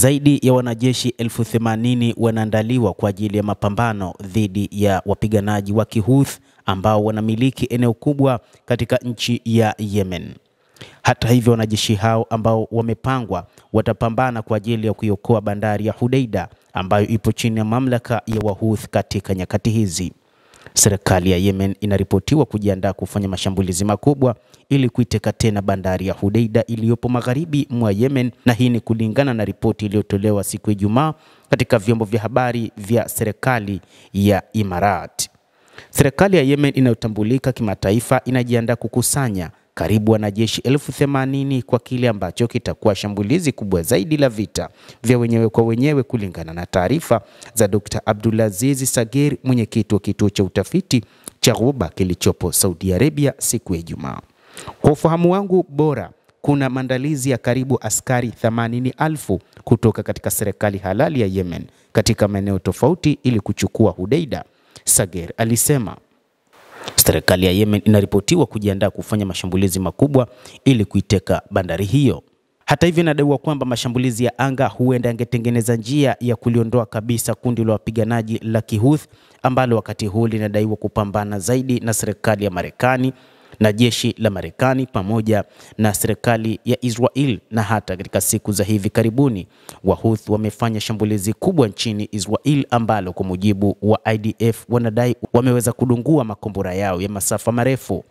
Zaidi ya wanajeshi 80,000 wanaandaliwa kwa ajili ya mapambano dhidi ya wapiganaji wa Kihouthi ambao wanamiliki eneo kubwa katika nchi ya Yemen. Hata hivyo, wanajeshi hao ambao wamepangwa watapambana kwa ajili ya kuiokoa bandari ya Hodeida ambayo ipo chini ya mamlaka ya Wahouthi katika nyakati hizi. Serikali ya Yemen inaripotiwa kujiandaa kufanya mashambulizi makubwa ili kuiteka tena bandari ya Hodeida iliyopo magharibi mwa Yemen, na hii ni kulingana na ripoti iliyotolewa siku ya Ijumaa katika vyombo vya habari vya serikali ya Imarati. Serikali ya Yemen inayotambulika kimataifa inajiandaa kukusanya karibu wanajeshi 80,000 kwa kile ambacho kitakuwa shambulizi kubwa zaidi la vita vya wenyewe kwa wenyewe, kulingana na taarifa za Dr. Abdulaziz Sagir, mwenyekiti wa kituo cha utafiti cha Ghuba kilichopo Saudi Arabia siku ya Ijumaa. Kwa ufahamu wangu bora, kuna maandalizi ya karibu askari 80,000 kutoka katika serikali halali ya Yemen katika maeneo tofauti ili kuchukua Hodeida, Sagir alisema. Serikali ya Yemen inaripotiwa kujiandaa kufanya mashambulizi makubwa ili kuiteka bandari hiyo. Hata hivyo, inadaiwa kwamba mashambulizi ya anga huenda yangetengeneza njia ya kuliondoa kabisa kundi la wapiganaji la Kihouthi ambalo wakati huu linadaiwa kupambana zaidi na serikali ya Marekani na jeshi la Marekani pamoja na serikali ya Israel. Na hata katika siku za hivi karibuni Wahouthi wamefanya shambulizi kubwa nchini Israel ambalo kwa mujibu wa IDF wanadai wameweza kudungua makombora yao ya masafa marefu.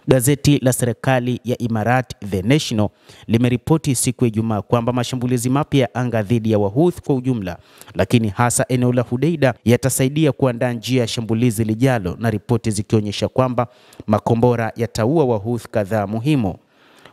Gazeti la serikali ya Imarati The National limeripoti siku ya Ijumaa kwamba mashambulizi mapya ya anga dhidi ya Wahouthi kwa ujumla, lakini hasa eneo la Hodeida, yatasaidia kuandaa njia ya shambulizi lijalo, na ripoti zikionyesha kwamba makombora yataua Wahouthi kadhaa muhimu.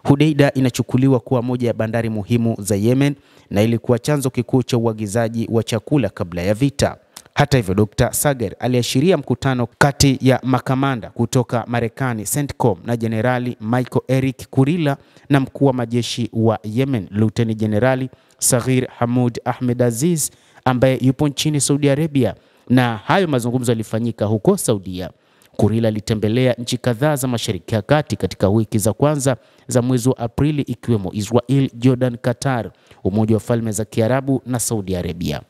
Hodeida inachukuliwa kuwa moja ya bandari muhimu za Yemen na ilikuwa chanzo kikuu cha uagizaji wa chakula kabla ya vita. Hata hivyo, Dr. Sagir aliashiria mkutano kati ya makamanda kutoka Marekani CENTCOM na Jenerali Michael Eric Kurilla na mkuu wa majeshi wa Yemen Luteni Jenerali Saghir Hamoud Ahmed Aziz ambaye yupo nchini Saudi Arabia, na hayo mazungumzo yalifanyika huko Saudia. Kurilla alitembelea nchi kadhaa za Mashariki ya Kati katika wiki za kwanza za mwezi wa Aprili, ikiwemo Israel, Jordan, Qatar, Umoja wa Falme za Kiarabu na Saudi Arabia.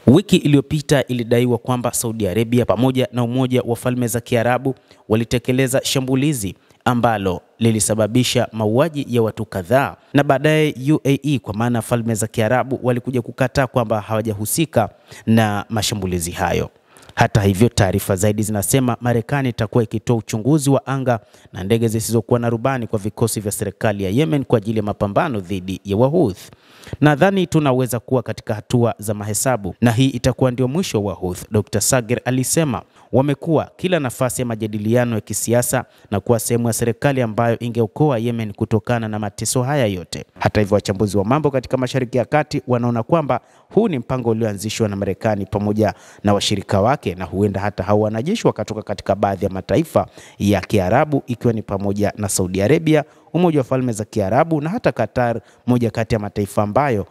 Wiki iliyopita ilidaiwa kwamba Saudi Arabia pamoja na Umoja wa Falme za Kiarabu walitekeleza shambulizi ambalo lilisababisha mauaji ya watu kadhaa, na baadaye UAE kwa maana Falme za Kiarabu walikuja kukataa kwamba hawajahusika na mashambulizi hayo. Hata hivyo, taarifa zaidi zinasema Marekani itakuwa ikitoa uchunguzi wa anga na ndege zisizokuwa na rubani kwa vikosi vya serikali ya Yemen kwa ajili ya mapambano dhidi ya Wahouthi. Nadhani tunaweza kuwa katika hatua za mahesabu na hii itakuwa ndio mwisho wa Wahouthi, Dr. Sagir alisema. Wamekuwa kila nafasi ya majadiliano ya kisiasa na kuwa sehemu ya serikali ambayo ingeokoa Yemen kutokana na mateso haya yote. Hata hivyo, wachambuzi wa mambo katika Mashariki ya Kati wanaona kwamba huu ni mpango ulioanzishwa na Marekani pamoja na washirika wake, na huenda hata hao wanajeshi wakatoka katika baadhi ya mataifa ya Kiarabu ikiwa ni pamoja na Saudi Arabia, Umoja wa Falme za Kiarabu na hata Qatar, moja kati ya mataifa ambayo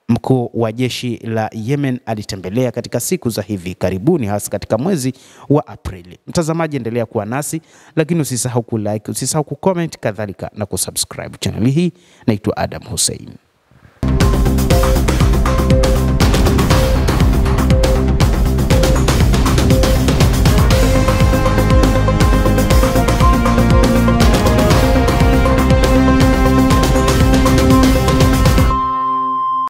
mkuu wa jeshi la Yemen alitembelea katika siku za hivi karibuni, hasa katika mwezi wa Aprili. Mtazamaji, endelea kuwa nasi, lakini usisahau kulike, usisahau kucomment, kadhalika na kusubscribe channel hii. Naitwa Adam Hussein.